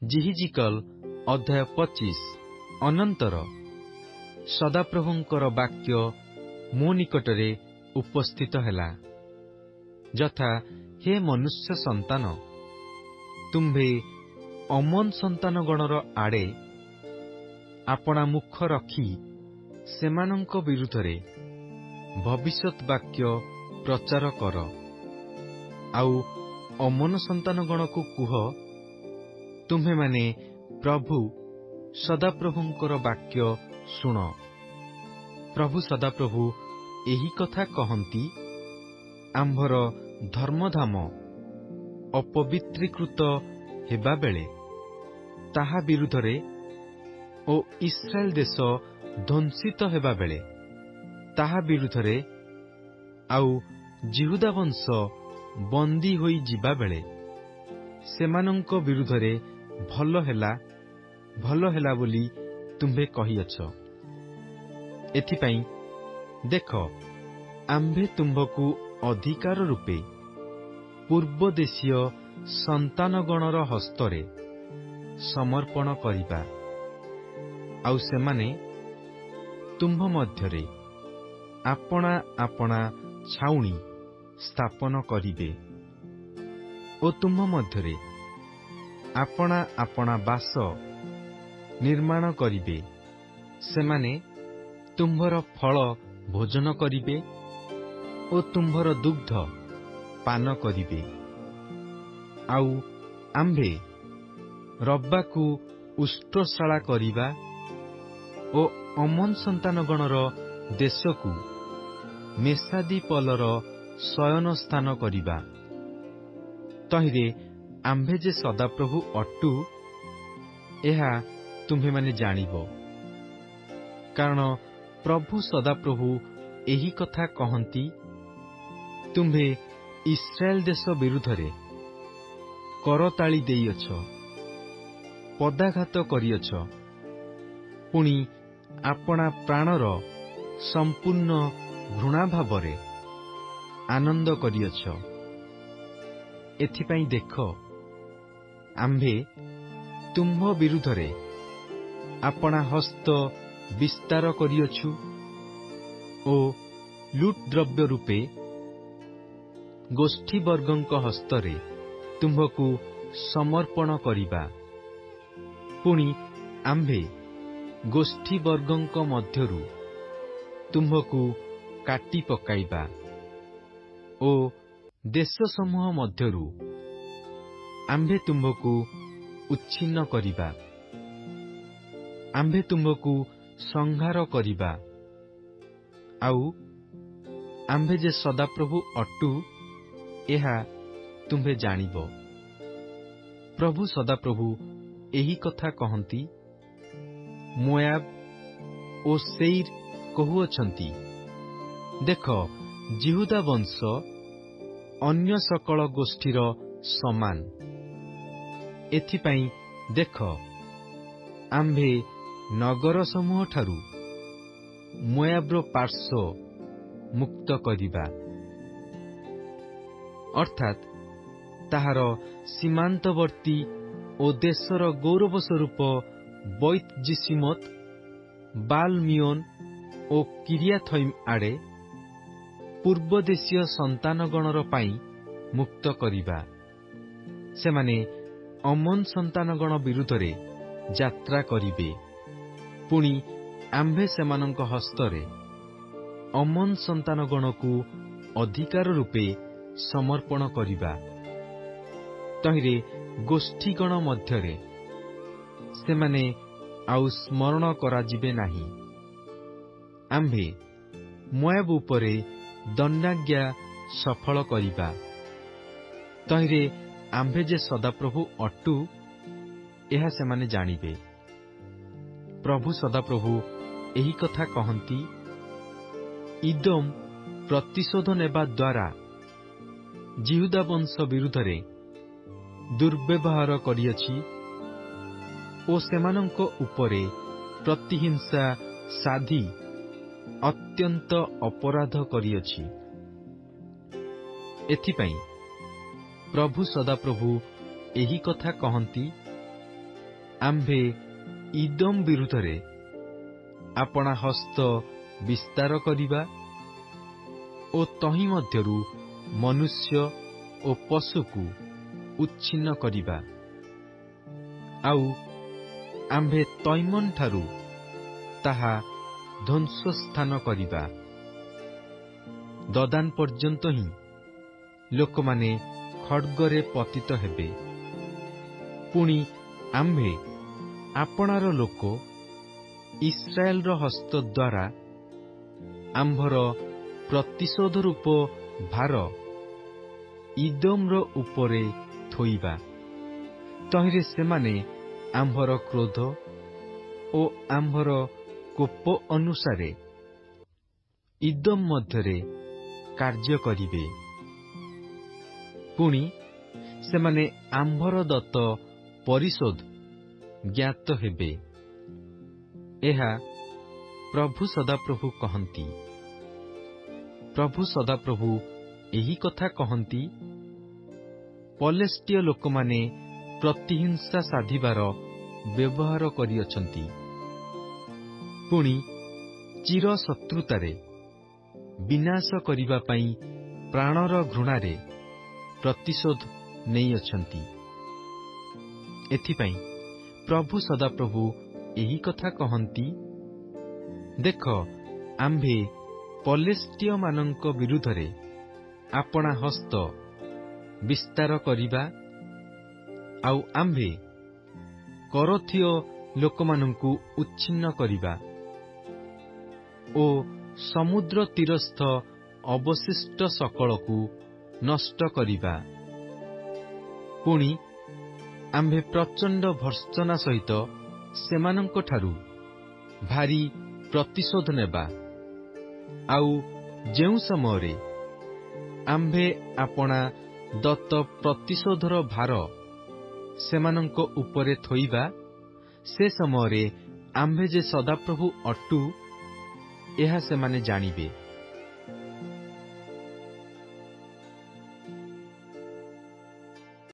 ଜିହିଜିକଲ ଅଧ୍ୟାୟ 25। ଅନନ୍ତର ସଦାପ୍ରଭୁଙ୍କର ବାକ୍ୟ ମୋ ନିକଟରେ ଉପସ୍ଥିତ ହେଲା, ଯଥା ହେ ମନୁଷ୍ୟ ସନ୍ତାନ, ତୁମ୍ଭେ ଅମନ ସନ୍ତାନଗଣର ଆଡ଼େ ଆପଣା ମୁଖ ରଖି ସେମାନଙ୍କ ବିରୁଦ୍ଧରେ ଭବିଷ୍ୟତ ବାକ୍ୟ ପ୍ରଚାର କର। ଆଉ ଅମନ ସନ୍ତାନଗଣକୁ କୁହ, ତୁମ୍ଭେମାନେ ପ୍ରଭୁ ସଦାପ୍ରଭୁଙ୍କର ବାକ୍ୟ ଶୁଣ। ପ୍ରଭୁ ସଦାପ୍ରଭୁ ଏହି କଥା କହନ୍ତି, ଆମ୍ଭର ଧର୍ମଧାମ ଅପବିତ୍ରୀକୃତ ହେବାବେଳେ ତାହା ବିରୁଦ୍ଧରେ ଓ ଇସ୍ରାଏଲ ଦେଶ ଧ୍ୱଂସିତ ହେବାବେଳେ ତାହା ବିରୁଦ୍ଧରେ, ଆଉ ଜିହୁଦା ବଂଶ ବନ୍ଦୀ ହୋଇ ଯିବାବେଳେ ସେମାନଙ୍କ ବିରୁଦ୍ଧରେ ଭଲ ହେଲା ବୋଲି ତୁମ୍ଭେ କହିଅଛ। ଏଥିପାଇଁ ଦେଖ, ଆମ୍ଭେ ତୁମ୍ଭକୁ ଅଧିକାର ରୂପେ ପୂର୍ବଦେଶୀୟ ସନ୍ତାନଗଣର ହସ୍ତରେ ସମର୍ପଣ କରିବା, ଆଉ ସେମାନେ ତୁମ୍ଭ ମଧ୍ୟରେ ଆପଣା ଆପଣା ଛାଉଣି ସ୍ଥାପନ କରିବେ ଓ ତୁମ୍ଭ ମଧ୍ୟରେ ଆପଣା ଆପଣା ବାସ ନିର୍ମାଣ କରିବେ। ସେମାନେ ତୁମ୍ଭର ଫଳ ଭୋଜନ କରିବେ ଓ ତୁମ୍ଭର ଦୁଗ୍ଧ ପାନ କରିବେ। ଆଉ ଆମ୍ଭେ ରବ୍ବାକୁ ଉଷ୍ଟ୍ରଶାଳା କରିବା ଓ ଅମନ ସନ୍ତାନଗଣର ଦେଶକୁ ମେସାଦି ପଲର ଶୟନ ସ୍ଥାନ କରିବା। ତହିଁରେ ଆମ୍ଭେ ଯେ ସଦାପ୍ରଭୁ ଅଟୁ, ଏହା ତୁମ୍ଭେମାନେ ଜାଣିବ। କାରଣ ପ୍ରଭୁ ସଦାପ୍ରଭୁ ଏହି କଥା କହନ୍ତି, ତୁମ୍ଭେ ଇସ୍ରାଏଲ ଦେଶ ବିରୁଦ୍ଧରେ କରତାଳି ଦେଇଅଛ, ପଦାଘାତ କରିଅଛ, ପୁଣି ଆପଣା ପ୍ରାଣର ସମ୍ପୂର୍ଣ୍ଣ ଘୃଣାଭାବରେ ଆନନ୍ଦ କରିଅଛ। ଏଥିପାଇଁ ଦେଖ, ଆମ୍ଭେ ତୁମ୍ଭ ବିରୁଦ୍ଧରେ ଆପଣା ହସ୍ତ ବିସ୍ତାର କରିଅଛୁ ଓ ଲୁଟ୍ ଦ୍ରବ୍ୟ ରୂପେ ଗୋଷ୍ଠୀବର୍ଗଙ୍କ ହସ୍ତରେ ତୁମ୍ଭକୁ ସମର୍ପଣ କରିବା। ପୁଣି ଆମ୍ଭେ ଗୋଷ୍ଠୀବର୍ଗଙ୍କ ମଧ୍ୟରୁ ତୁମ୍ଭକୁ କାଟି ପକାଇବା ଓ ଦେଶ ସମୂହ ମଧ୍ୟରୁ ଆମ୍ଭେ ତୁମ୍ଭକୁ ଉଚ୍ଛିନ୍ନ କରିବା। ଆମ୍ଭେ ତୁମ୍ଭକୁ ସଂହାର କରିବା। ଆଉ ଆମ୍ଭେ ଯେ ସଦାପ୍ରଭୁ ଅଟୁ, ଏହା ତୁମ୍ଭେ ଜାଣିବ। ପ୍ରଭୁ ସଦାପ୍ରଭୁ ଏହି କଥା କହନ୍ତି, ମୋଆବ ଓ ସେଇର କହୁଅଛନ୍ତି, ଦେଖ, ଜିହୁଦା ବଂଶ ଅନ୍ୟ ସକଳ ଗୋଷ୍ଠୀର ସମାନ। ଏଥିପାଇଁ ଦେଖ, ଆମ୍ଭେ ନଗର ସମୂହଠାରୁ ମୋଆବର ପାର୍ଶ୍ୱ ମୁକ୍ତ କରିବା, ଅର୍ଥାତ୍ ତାହାର ସୀମାନ୍ତବର୍ତ୍ତୀ ଓ ଦେଶର ଗୌରବ ସ୍ୱରୂପ ବୈତ୍ ଯିସିମୋତ୍, ବାଲ୍ ମିଓନ୍ ଓ କିରିୟାଥଇମ୍ ଆଡ଼େ ପୂର୍ବଦେଶୀୟ ସନ୍ତାନଗଣର ପାଇଁ ମୁକ୍ତ କରିବା। ସେମାନେ ଅମନ ସନ୍ତାନଗଣ ବିରୁଦ୍ଧରେ ଯାତ୍ରା କରିବେ। ପୁଣି ଆମ୍ଭେ ସେମାନଙ୍କ ହସ୍ତରେ ଅମନ ସନ୍ତାନଗଣକୁ ଅଧିକାର ରୂପେ ସମର୍ପଣ କରିବା। ତହିଁରେ ଗୋଷ୍ଠୀଗଣ ମଧ୍ୟରେ ସେମାନେ ଆଉ ସ୍ମରଣ କରାଯିବେ ନାହିଁ। ଆମ୍ଭେ ମୋଆବ ଉପରେ ଦଣ୍ଡାଜ୍ଞା ସଫଳ କରିବା। ତହିଁରେ ଆମ୍ଭେ ଯେ ସଦାପ୍ରଭୁ ଅଟୁ, ଏହା ସେମାନେ ଜାଣିବେ। ପ୍ରଭୁ ସଦାପ୍ରଭୁ ଏହି କଥା କହନ୍ତି, ଇଦୋମ ପ୍ରତିଶୋଧ ନେବା ଦ୍ୱାରା ଜିହୁଦା ବଂଶ ବିରୁଦ୍ଧରେ ଦୁର୍ବ୍ୟବହାର କରିଅଛି ଓ ସେମାନଙ୍କ ଉପରେ ପ୍ରତିହିଂସା ସାଧି ଅତ୍ୟନ୍ତ ଅପରାଧ କରିଅଛି। ଏଥିପାଇଁ ପ୍ରଭୁ ସଦାପ୍ରଭୁ ଏହି କଥା କହନ୍ତି, ଆମ୍ଭେ ଇଦୋମ ବିରୁଦ୍ଧରେ ଆପଣା ହସ୍ତ ବିସ୍ତାର କରିବା ଓ ତହିଁ ମଧ୍ୟରୁ ମନୁଷ୍ୟ ଓ ପଶୁକୁ ଉଚ୍ଛିନ୍ନ କରିବା। ଆଉ ଆମ୍ଭେ ତୈମନ ଠାରୁ ତାହା ଧ୍ୱଂସସ୍ଥାନ କରିବା। ଦଦାନ ପର୍ଯ୍ୟନ୍ତ ହିଁ ଲୋକମାନେ ଖଡ୍ଗରେ ପତିତ ହେବେ। ପୁଣି ଆମ୍ଭେ ଆପଣାର ଲୋକ ଇସ୍ରାଏଲର ହସ୍ତ ଦ୍ୱାରା ଆମ୍ଭର ପ୍ରତିଶୋଧ ରୂପ ଭାର ଇଦୋମର ଉପରେ ଥୋଇବା। ତହିଁରେ ସେମାନେ ଆମ୍ଭର କ୍ରୋଧ ଓ ଆମ୍ଭର କୋପ ଅନୁସାରେ ଇଦୋମ ମଧ୍ୟରେ କାର୍ଯ୍ୟ କରିବେ। ପୁଣି ସେମାନେ ଆମ୍ଭର ଦତ୍ତ ପରିଶୋଧ ଜ୍ଞାତ ହେବେ। ଏହା ପ୍ରଭୁ ସଦାପ୍ରଭୁ କହନ୍ତି। ପ୍ରଭୁ ସଦାପ୍ରଭୁ ଏହି କଥା କହନ୍ତି, ପଲେଷ୍ଟୀୟ ଲୋକମାନେ ପ୍ରତିହିଂସା ସାଧିବାର ବ୍ୟବହାର କରିଅଛନ୍ତି। ପୁଣି ଚିର ଶତ୍ରୁତାରେ ବିନାଶ କରିବା ପାଇଁ ପ୍ରାଣର ଘୃଣାରେ ପ୍ରତିଶୋଧ ନେଇଅଛନ୍ତି। ଏଥିପାଇଁ ପ୍ରଭୁ ସଦାପ୍ରଭୁ ଏହି କଥା କହନ୍ତି, ଦେଖ, ଆମ୍ଭେ ପଲେଷ୍ଟୀୟମାନଙ୍କ ବିରୁଦ୍ଧରେ ଆପଣା ହସ୍ତ ବିସ୍ତାର କରିବା, ଆଉ ଆମ୍ଭେ କରଥୀୟ ଲୋକମାନଙ୍କୁ ଉଚ୍ଛିନ୍ନ କରିବା ଓ ସମୁଦ୍ର ତୀରସ୍ଥ ଅବଶିଷ୍ଟ ସକଳକୁ ନଷ୍ଟ କରିବା। ପୁଣି ଆମ୍ଭେ ପ୍ରଚଣ୍ଡ ଭର୍ତ୍ସନା ସହିତ ସେମାନଙ୍କଠାରୁ ଭାରି ପ୍ରତିଶୋଧ ନେବା। ଆଉ ଯେଉଁ ସମୟରେ ଆମ୍ଭେ ଆପଣା ଦତ୍ତ ପ୍ରତିଶୋଧର ଭାର ସେମାନଙ୍କ ଉପରେ ଥୋଇବା, ସେ ସମୟରେ ଆମ୍ଭେ ଯେ ସଦାପ୍ରଭୁ ଅଟୁ, ଏହା ସେମାନେ ଜାଣିବେ।